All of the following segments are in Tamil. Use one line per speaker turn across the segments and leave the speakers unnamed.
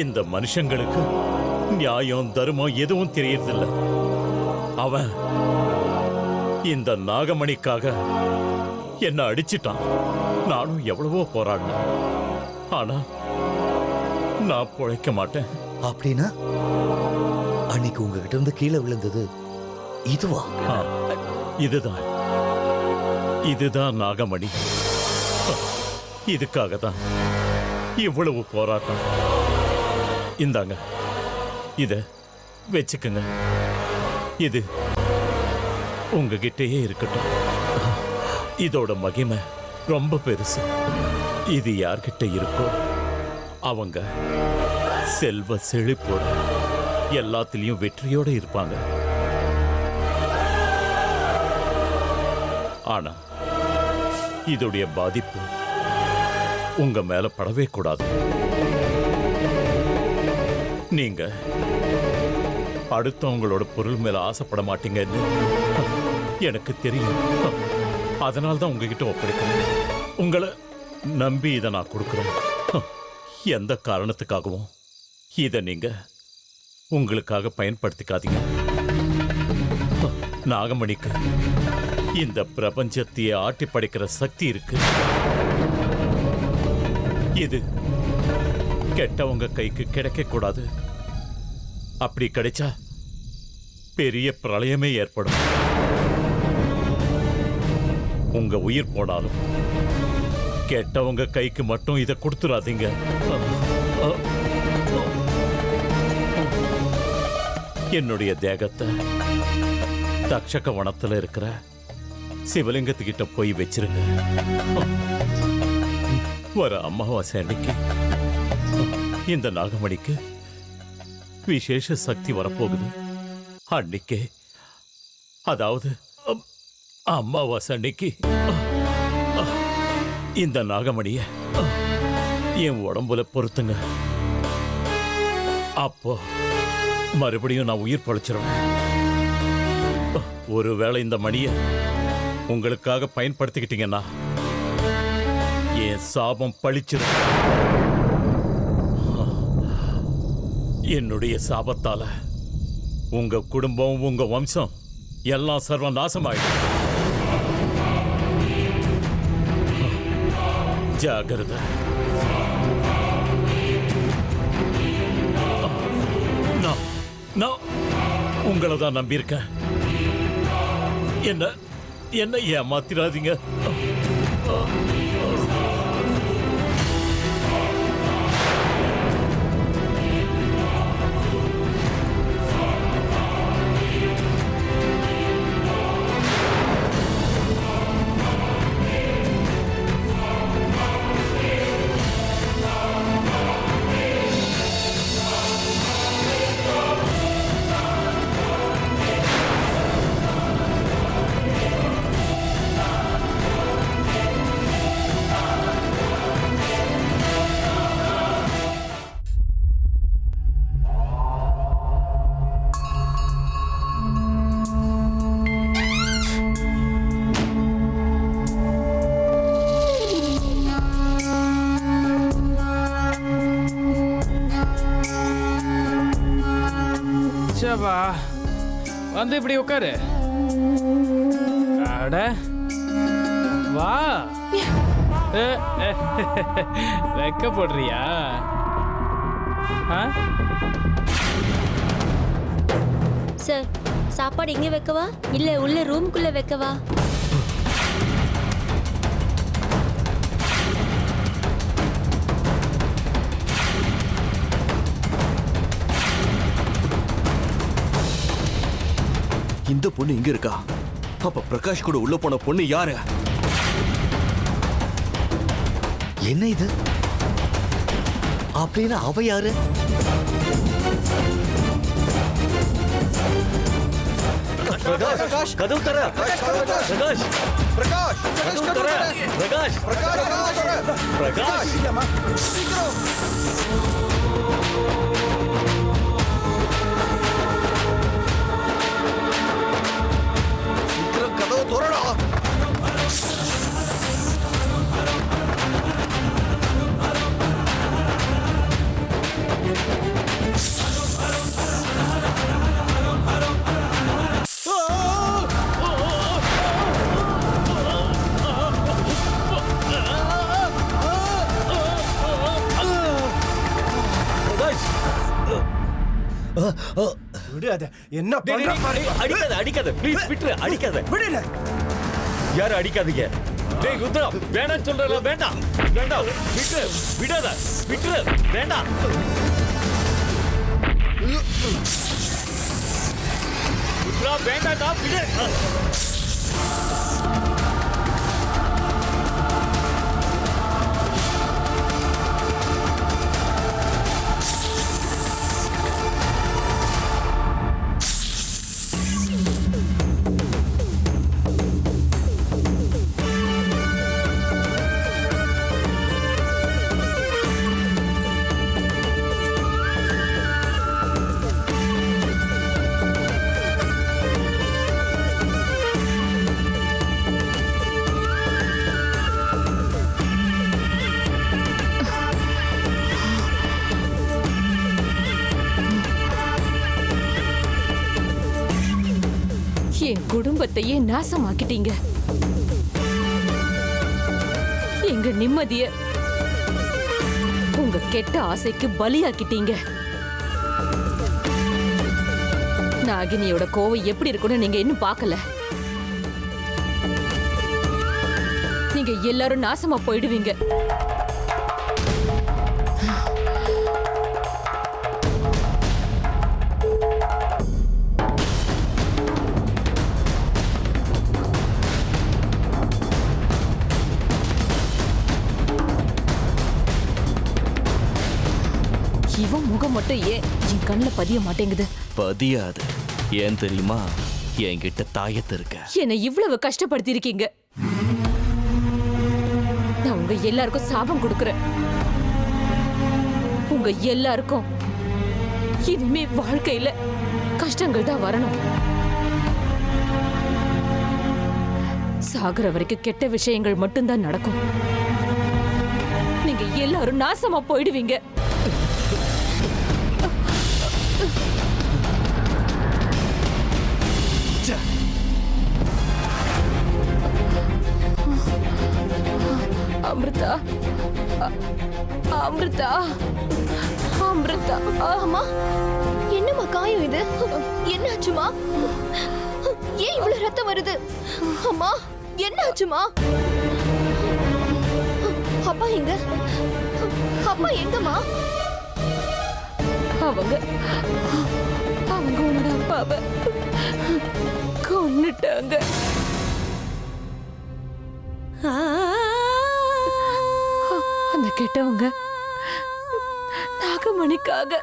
இந்த மனுஷங்களுக்கு நியாயம் தர்மம் எதுவும் தெரியறதில்ல. அவன் இந்த நாகமணிக்காக என்ன அடிச்சிட்டான். நானும் எவ்வளவோ போராடினேன். ஆனா நான் பிழைக்க மாட்டேன்.
அப்படின்னா அன்னைக்கு உங்ககிட்ட இருந்து கீழே விழுந்தது இதுவா?
இதுதான் இதுதான் நாகமணி. இதுக்காக தான் இவ்வளவு போராட்டம். இந்தாங்க, இத வச்சுக்கங்க. இது உங்ககிட்டயே இருக்கட்டும். இதோட மகிமை ரொம்ப பெருசு. இது யார்கிட்ட இருக்கோ அவங்க செல்வ செழிப்போட எல்லாத்திலையும் வெற்றியோட இருப்பாங்க. ஆனா இதோடைய பாதிப்பு உங்க மேல படவே கூடாது. நீங்க அடுத்தவங்களோட பொருள் மேல ஆசைப்பட மாட்டீங்கன்னு எனக்கு தெரியும். அதனால்தான் உங்ககிட்ட ஒப்படைக்கிறேன். உங்களை நம்பி இதை நான் கொடுக்கிறேன். எந்த காரணத்துக்காகவும் இதை நீங்க உங்களுக்காக பயன்படுத்திக்காதீங்க. நாகமணிக்கு இந்த பிரபஞ்சத்தையே ஆட்டி படைக்கிற சக்தி இருக்கு. இது கெட்டவங்க கைக்கு கிடைக்க கூடாது. அப்படி கிடைச்சா பெரிய பிரளயமே ஏற்படும். உங்க உயிர் போனாலும் கெட்டவங்க கைக்கு மட்டும் இதை கொடுத்துடாதீங்க. என்னுடைய தேகத்தை தக்ஷக வனத்துல இருக்கிற சிவலிங்கத்துக்கிட்ட போய் வச்சிருங்க. வர அமாவாசை அன்னைக்கு இந்த நாகமணிக்கு விசேஷ சக்தி வரப்போகுது. அன்னைக்கே, அதாவது அமாவாசை அன்னைக்கு இந்த நாகமணிய என் உடம்புல பொறுத்துங்க. அப்போ மறுபடியும் நான் உயிர் பழைச்சிருவேன். ஒருவேளை இந்த மணியை உங்களுக்காக பயன்படுத்திக்கிட்டீங்கன்னா என் சாபம் பழிச்சிடும். என்னுடைய சாபத்தால உங்க குடும்பம், உங்க வம்சம் எல்லாம் சர்வ நாசமாயிடும். ஜாகிரதை. நான் உங்களை தான் நம்பியிருக்கேன். என்ன ஏமாத்திராதீங்க.
வந்து இப்படி உட்காரு. அட வா. வெக்க போடுறியா?
சார், சாப்பாடு இங்க வைக்கவா இல்ல உள்ள ரூம்குள்ள வைக்கவா?
இந்த பொண்ணு இங்க இருக்கா? அப்ப பிரகாஷ் கூட உள்ள போன பொண்ணு யாரு?
என்ன இது? அப்படின்னா அவ யாரு?
பிரகாஷ், கதவு தர. பிரகாஷ், பிரகாஷ், கதவு தர. பிரகாஷ், பிரகாஷ், கதவு தோறடா.
விடு அத. என்ன பண்ற பாரு.
அடிக்காத அடிக்காத ப்ளீஸ் விட்டுரு அடிக்காத
விடுல.
யாரும் அடிக்காதீங்க. டேய் ருத்ரா வேணாம் சொல்றல வேண்டாம் வேண்டாம் விட்டு விடாத விட்டுரு வேண்டாம். ருத்ரா வேண்டாம்டா விடு.
என் குடும்பத்தையே நாசமாக்கிட்டீங்க. எங்க நிம்மதிய உங்க கெட்ட ஆசைக்கு பலியாக்கிட்டீங்க. நாகினியோட கோவம் எப்படி இருக்குன்னு நீங்க இன்னும் பார்க்கல. நீங்க எல்லாரும் நாசமா போயிடுவீங்க. இவன் முகம் மட்டும் ஏன் என் கண்ணுல பதிய மாட்டேங்குது?
பதியாது. ஏன் தெரியுமா? என்கிட்ட தாயத்து இருக்க.
என்னை இவ்வளவு கஷ்டப்படுத்தி இருக்கீங்க. நான் உங்க எல்லாருக்கும் சாபம் கொடுக்கறேன். உங்க எல்லாருக்கும் இனிமே வாழ்க்கையில கஷ்டங்கள் தான் வரணும். சாகுற வரைக்கும் கெட்ட விஷயங்கள் மட்டும்தான் நடக்கும். நீங்க எல்லாரும் நாசமா போயிடுவீங்க. அமிர்தா, அமிர்தா, அமிர்தா.
அம்மா என்னம்மா காயம் இது? என்னாச்சுமா? ஏன் இவ்வளவு ரத்தம் வருது? அம்மா என்னாச்சுமா? அப்பா எங்க? அப்பா எங்கம்மா?
அவங்க உன்னோட அப்பாவை கொன்னுட்டாங்க. அந்த கெட்டவங்க நாகமணிக்காக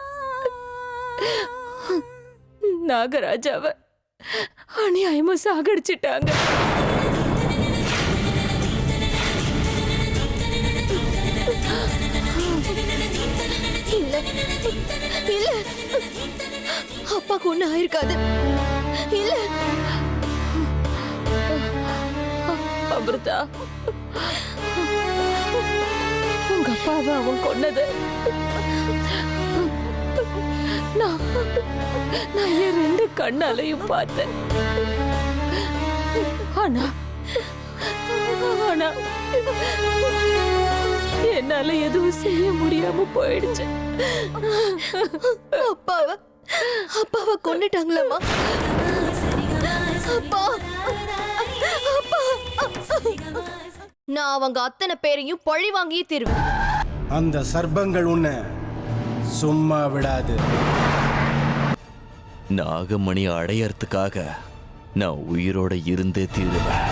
நாகராஜாவை அநியாயமா சாகடிச்சிட்டாங்க.
இல்ல இல்ல, அப்பாக்கு ஒண்ணு ஆயிருக்காது. இல்ல
அமிர்தா, உங்க அப்பாவை அவன் கொன்னது நான் என் 2 கண்ணாலையும் பார்த்தேன். ஆனா என்னால எதுவும் செய்ய முடியாம போயிடுச்சு.
அப்பாவை கொன்னுட்டாங்களாமா? அப்பா, அப்பா, நான் அவங்க அத்தனை பேரையும் பழி வாங்கியே தருவேன்.
அந்த சர்ப்பங்கள் உன்னை சும்மா விடாது.
நாகமணி அடையறதுக்காக நான் உயிரோட இருந்தே தீருவேன்.